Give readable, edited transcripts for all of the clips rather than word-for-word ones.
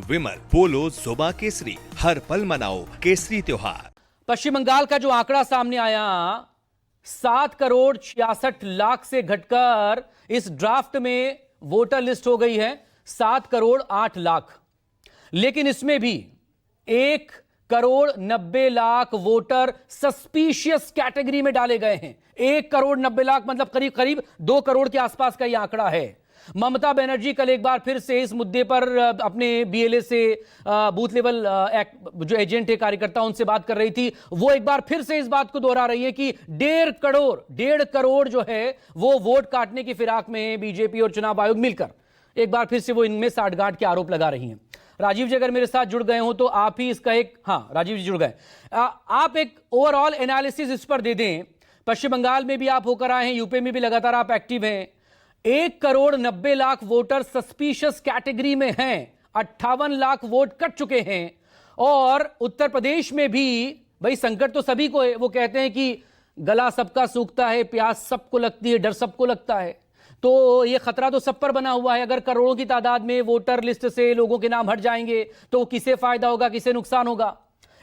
विमल पोलो जोबा केसरी, हर पल मनाओ केसरी त्योहार। पश्चिम बंगाल का जो आंकड़ा सामने आया 7,66,00,000 से घटकर इस ड्राफ्ट में वोटर लिस्ट हो गई है 7,08,00,000, लेकिन इसमें भी 1,90,00,000 वोटर सस्पिशियस कैटेगरी में डाले गए हैं। 1,90,00,000 मतलब करीब करीब 2 करोड़ के आसपास का यह आंकड़ा है। ममता बनर्जी कल एक बार फिर से इस मुद्दे पर अपने बीएलए से बूथ लेवल जो एजेंट है कार्यकर्ता उनसे बात कर रही थी। वो एक बार फिर से इस बात को दोहरा रही है कि 1.5 करोड़ जो है वो वोट काटने की फिराक में बीजेपी और चुनाव आयोग मिलकर एक बार फिर से वो इनमें साठगांठ के आरोप लगा रही हैं। राजीव जी अगर मेरे साथ जुड़ गए हो तो आप ही इसका एक राजीव जी जुड़ गए, आप एक ओवरऑल एनालिसिस इस पर दे दें। पश्चिम बंगाल में भी आप होकर आए हैं, यूपी में भी लगातार आप एक्टिव हैं। 1,90,00,000 वोटर सस्पिशियस कैटेगरी में हैं, 58 लाख वोट कट चुके हैं। और उत्तर प्रदेश में भी भाई संकट तो सभी को है। वो कहते हैं कि गला सबका सूखता है, प्यास सबको लगती है, डर सबको लगता है। तो ये खतरा तो सब पर बना हुआ है। अगर करोड़ों की तादाद में वोटर लिस्ट से लोगों के नाम हट जाएंगे तो किसे फायदा होगा, किसे नुकसान होगा।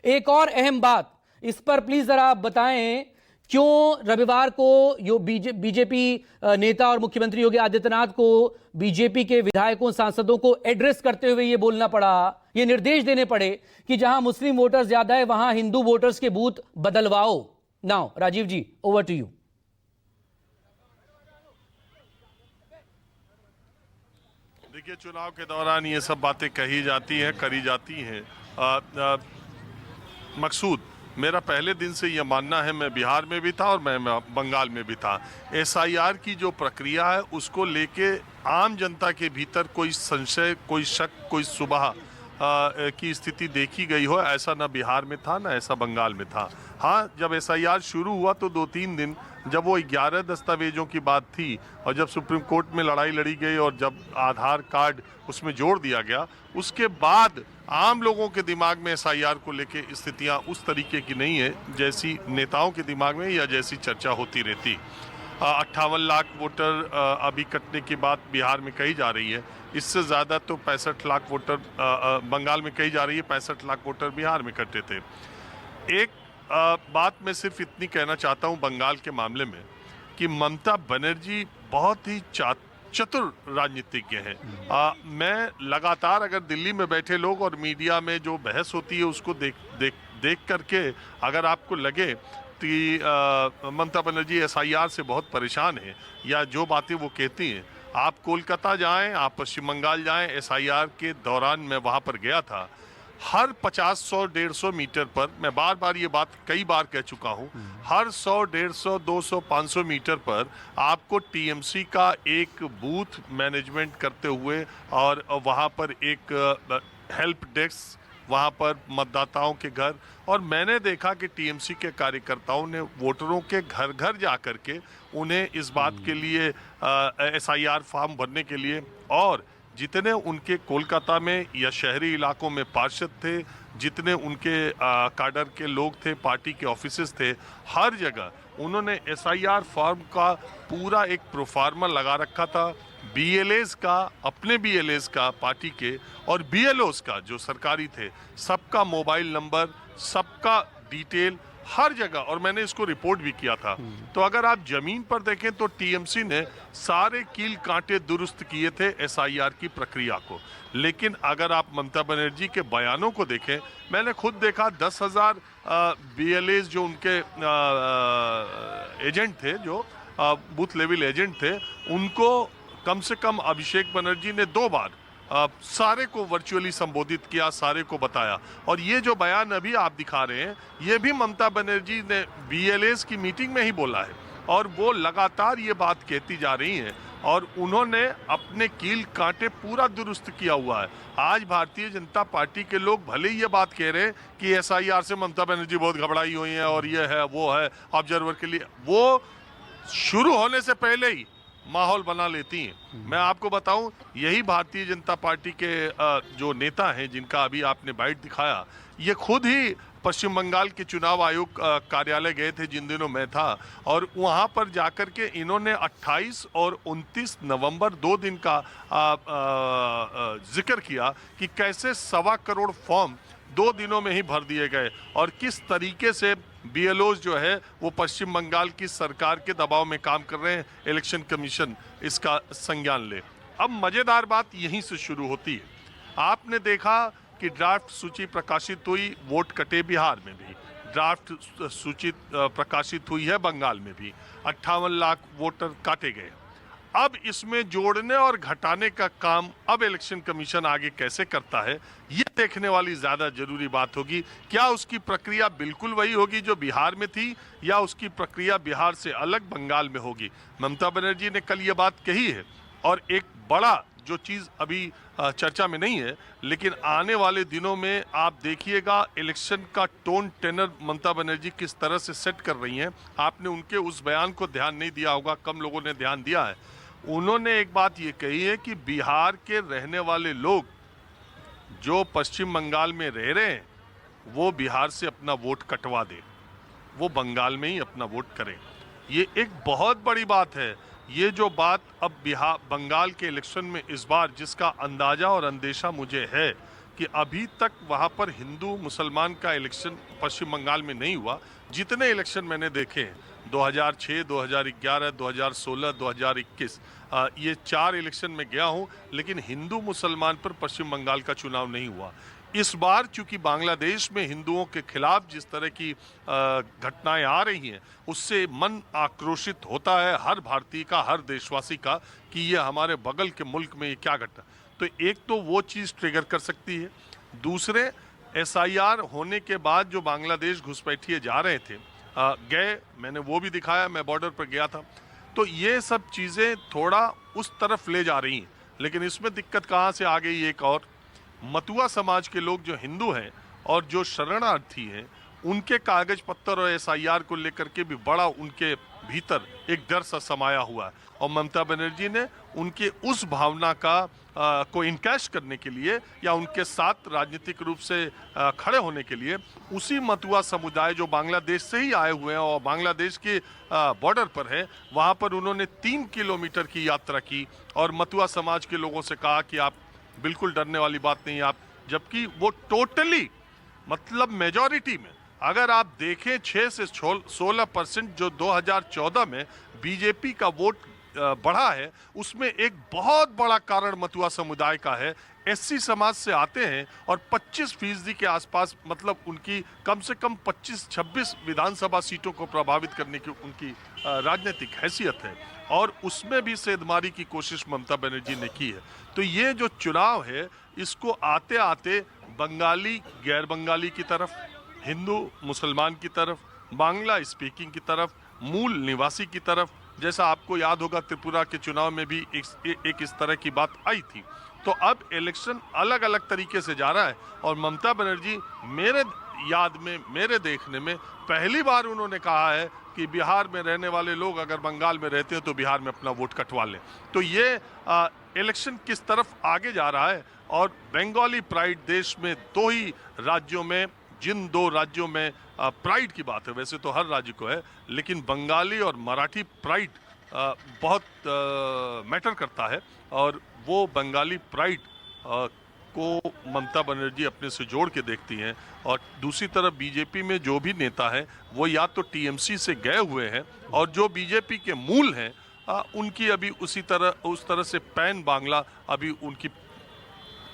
एक और अहम बात इस पर प्लीज जरा आप बताएं, क्यों रविवार को बीजेपी नेता और मुख्यमंत्री योगी आदित्यनाथ को बीजेपी के विधायकों सांसदों को एड्रेस करते हुए यह बोलना पड़ा, ये निर्देश देने पड़े कि जहां मुस्लिम वोटर्स ज्यादा है वहां हिंदू वोटर्स के बूथ बदलवाओ। Now Rajiv ji over to you. देखिए, चुनाव के दौरान ये सब बातें कही जाती हैं, करी जाती हैं। मकसूद मेरा पहले दिन से ये मानना है, मैं बिहार में भी था और मैं बंगाल में भी था, एसआईआर की जो प्रक्रिया है उसको लेके आम जनता के भीतर कोई संशय, कोई शक, कोई सुबह की स्थिति देखी गई हो, ऐसा ना बिहार में था ना ऐसा बंगाल में था। हाँ, जब एसआईआर शुरू हुआ तो 2-3 दिन जब वो 11 दस्तावेजों की बात थी और जब सुप्रीम कोर्ट में लड़ाई लड़ी गई और जब आधार कार्ड उसमें जोड़ दिया गया, उसके बाद आम लोगों के दिमाग में एसआईआर को लेके स्थितियां उस तरीके की नहीं है जैसी नेताओं के दिमाग में या जैसी चर्चा होती रहती। 58 लाख वोटर अभी कटने की बात बिहार में कही जा रही है, इससे ज़्यादा तो 65 लाख वोटर बंगाल में कही जा रही है, 65 लाख वोटर बिहार में कटे थे। एक बात मैं सिर्फ इतनी कहना चाहता हूँ बंगाल के मामले में कि ममता बनर्जी बहुत ही चतुर राजनीतिज्ञ हैं। मैं लगातार अगर दिल्ली में बैठे लोग और मीडिया में जो बहस होती है उसको देख करके अगर आपको लगे कि ममता बनर्जी एसआईआर से बहुत परेशान है या जो बातें वो कहती हैं, आप कोलकाता जाएं, आप पश्चिम बंगाल जाएं, एसआईआर के दौरान मैं वहाँ पर गया था। हर 50, 100, 150 मीटर पर, मैं बार बार ये बात कई बार कह चुका हूँ, हर 100, 150, 200, 500 मीटर पर आपको टीएमसी का एक बूथ मैनेजमेंट करते हुए और वहाँ पर एक हेल्प डेस्क, वहाँ पर मतदाताओं के घर, और मैंने देखा कि टीएमसी के कार्यकर्ताओं ने वोटरों के घर घर जा कर के उन्हें इस बात के लिए एसआईआर फॉर्म भरने के लिए, और जितने उनके कोलकाता में या शहरी इलाकों में पार्षद थे, जितने उनके काडर के लोग थे, पार्टी के ऑफिसेस थे, हर जगह उन्होंने एसआईआर फॉर्म का पूरा एक प्रोफार्मा लगा रखा था। बीएलएस का, अपने बीएलएस का, पार्टी के, और बीएलओस का जो सरकारी थे, सबका मोबाइल नंबर, सबका डिटेल हर जगह, और मैंने इसको रिपोर्ट भी किया था। तो अगर आप जमीन पर देखें तो टीएमसी ने सारे कील कांटे दुरुस्त किए थे एसआईआर की प्रक्रिया को। लेकिन अगर आप ममता बनर्जी के बयानों को देखें, मैंने खुद देखा 10,000 बीएलएस जो उनके एजेंट थे, जो बूथ लेवल एजेंट थे, उनको कम से कम अभिषेक बनर्जी ने 2 बार सारे को वर्चुअली संबोधित किया, सारे को बताया। और ये जो बयान अभी आप दिखा रहे हैं, ये भी ममता बनर्जी ने बीएलएस की मीटिंग में ही बोला है, और वो लगातार ये बात कहती जा रही हैं, और उन्होंने अपने कील कांटे पूरा दुरुस्त किया हुआ है। आज भारतीय जनता पार्टी के लोग भले ही ये बात कह रहे हैं कि एसआईआर से ममता बनर्जी बहुत घबराई हुई हैं और ये है वो है ऑब्जर्वर के लिए, वो शुरू होने से पहले ही माहौल बना लेती हैं। मैं आपको बताऊं, यही भारतीय जनता पार्टी के जो नेता हैं जिनका अभी आपने बाइट दिखाया, ये खुद ही पश्चिम बंगाल के चुनाव आयोग कार्यालय गए थे जिन दिनों मैं था, और वहां पर जाकर के इन्होंने 28 और 29 नवंबर 2 दिन का जिक्र किया कि कैसे 1.25 करोड़ फॉर्म 2 दिनों में ही भर दिए गए और किस तरीके से बीएलओज जो है वो पश्चिम बंगाल की सरकार के दबाव में काम कर रहे हैं। इलेक्शन कमीशन इसका संज्ञान ले। अब मजेदार बात यहीं से शुरू होती है। आपने देखा कि ड्राफ्ट सूची प्रकाशित हुई, वोट कटे बिहार में भी, ड्राफ्ट सूची प्रकाशित हुई है बंगाल में भी, 58 लाख वोटर काटे गए। अब इसमें जोड़ने और घटाने का काम अब इलेक्शन कमीशन आगे कैसे करता है, ये देखने वाली ज्यादा जरूरी बात होगी। क्या उसकी प्रक्रिया बिल्कुल वही होगी जो बिहार में थी, या उसकी प्रक्रिया बिहार से अलग बंगाल में होगी? ममता बनर्जी ने कल ये बात कही है। और एक बड़ा जो चीज अभी चर्चा में नहीं है, लेकिन आने वाले दिनों में आप देखिएगा इलेक्शन का टोन टेनर ममता बनर्जी किस तरह से सेट कर रही हैं। आपने उनके उस बयान को ध्यान नहीं दिया होगा, कम लोगों ने ध्यान दिया है। उन्होंने एक बात ये कही है कि बिहार के रहने वाले लोग जो पश्चिम बंगाल में रह रहे हैं वो बिहार से अपना वोट कटवा दे, वो बंगाल में ही अपना वोट करें। ये एक बहुत बड़ी बात है। ये जो बात अब बिहार बंगाल के इलेक्शन में इस बार, जिसका अंदाजा और अंदेशा मुझे है कि अभी तक वहाँ पर हिंदू मुसलमान का इलेक्शन पश्चिम बंगाल में नहीं हुआ। जितने इलेक्शन मैंने देखे हैं 2006, 2011, 2016, 2021, ये 4 इलेक्शन में गया हूँ, लेकिन हिंदू मुसलमान पर पश्चिम बंगाल का चुनाव नहीं हुआ। इस बार चूंकि बांग्लादेश में हिंदुओं के खिलाफ जिस तरह की घटनाएं आ रही हैं, उससे मन आक्रोशित होता है हर भारतीय का, हर देशवासी का, कि ये हमारे बगल के मुल्क में ये क्या घटना। तो एक तो वो चीज़ ट्रिगर कर सकती है। दूसरे, एसआईआर होने के बाद जो बांग्लादेश घुसपैठिए जा रहे थे, गए, मैंने वो भी दिखाया, मैं बॉर्डर पर गया था। तो ये सब चीज़ें थोड़ा उस तरफ ले जा रही हैं। लेकिन इसमें दिक्कत कहाँ से आ गई? एक और, मतुआ समाज के लोग जो हिंदू हैं और जो शरणार्थी हैं, उनके कागज पत्तर और एसआईआर को लेकर के भी बड़ा उनके भीतर एक डर सा समाया हुआ है। और ममता बनर्जी ने उनके उस भावना का को इनकैश करने के लिए या उनके साथ राजनीतिक रूप से खड़े होने के लिए उसी मतुआ समुदाय जो बांग्लादेश से ही आए हुए हैं और बांग्लादेश के बॉर्डर पर है, वहाँ पर उन्होंने 3 किलोमीटर की यात्रा की और मतुआ समाज के लोगों से कहा कि आप बिल्कुल डरने वाली बात नहीं, आप, जबकि वो टोटली मतलब मेजॉरिटी में अगर आप देखें 6 से 16% जो 2014 में बीजेपी का वोट बढ़ा है, उसमें एक बहुत बड़ा कारण मतुआ समुदाय का है। एससी समाज से आते हैं और 25% के आसपास, मतलब उनकी कम से कम 25-26 विधानसभा सीटों को प्रभावित करने की उनकी राजनीतिक हैसियत है, और उसमें भी सेंधमारी की कोशिश ममता बनर्जी ने की है। तो ये जो चुनाव है, इसको आते आते बंगाली गैर बंगाली की तरफ, हिंदू मुसलमान की तरफ, बांग्ला स्पीकिंग की तरफ, मूल निवासी की तरफ, जैसा आपको याद होगा त्रिपुरा के चुनाव में भी एक इस तरह की बात आई थी। तो अब इलेक्शन अलग अलग तरीके से जा रहा है, और ममता बनर्जी मेरे याद में, मेरे देखने में पहली बार उन्होंने कहा है कि बिहार में रहने वाले लोग अगर बंगाल में रहते हैं तो बिहार में अपना वोट कटवा लें। तो ये इलेक्शन किस तरफ आगे जा रहा है, और बंगाली प्राइड देश में 2 ही राज्यों में, जिन 2 राज्यों में प्राइड की बात है, वैसे तो हर राज्य को है, लेकिन बंगाली और मराठी प्राइड बहुत मैटर करता है, और वो बंगाली प्राइड को ममता बनर्जी अपने से जोड़ के देखती हैं। और दूसरी तरफ बीजेपी में जो भी नेता हैं वो या तो टीएमसी से गए हुए हैं, और जो बीजेपी के मूल हैं उनकी अभी उस तरह से पैन बांग्ला अभी उनकी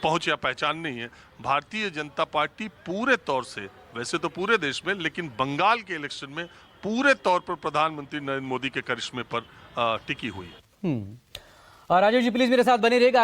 पहुंच या पहचान नहीं है। भारतीय जनता पार्टी पूरे तौर से, वैसे तो पूरे देश में, लेकिन बंगाल के इलेक्शन में पूरे तौर पर प्रधानमंत्री नरेंद्र मोदी के करिश्मे पर टिकी हुई है। राजेश जी प्लीज मेरे साथ बने रहेगा।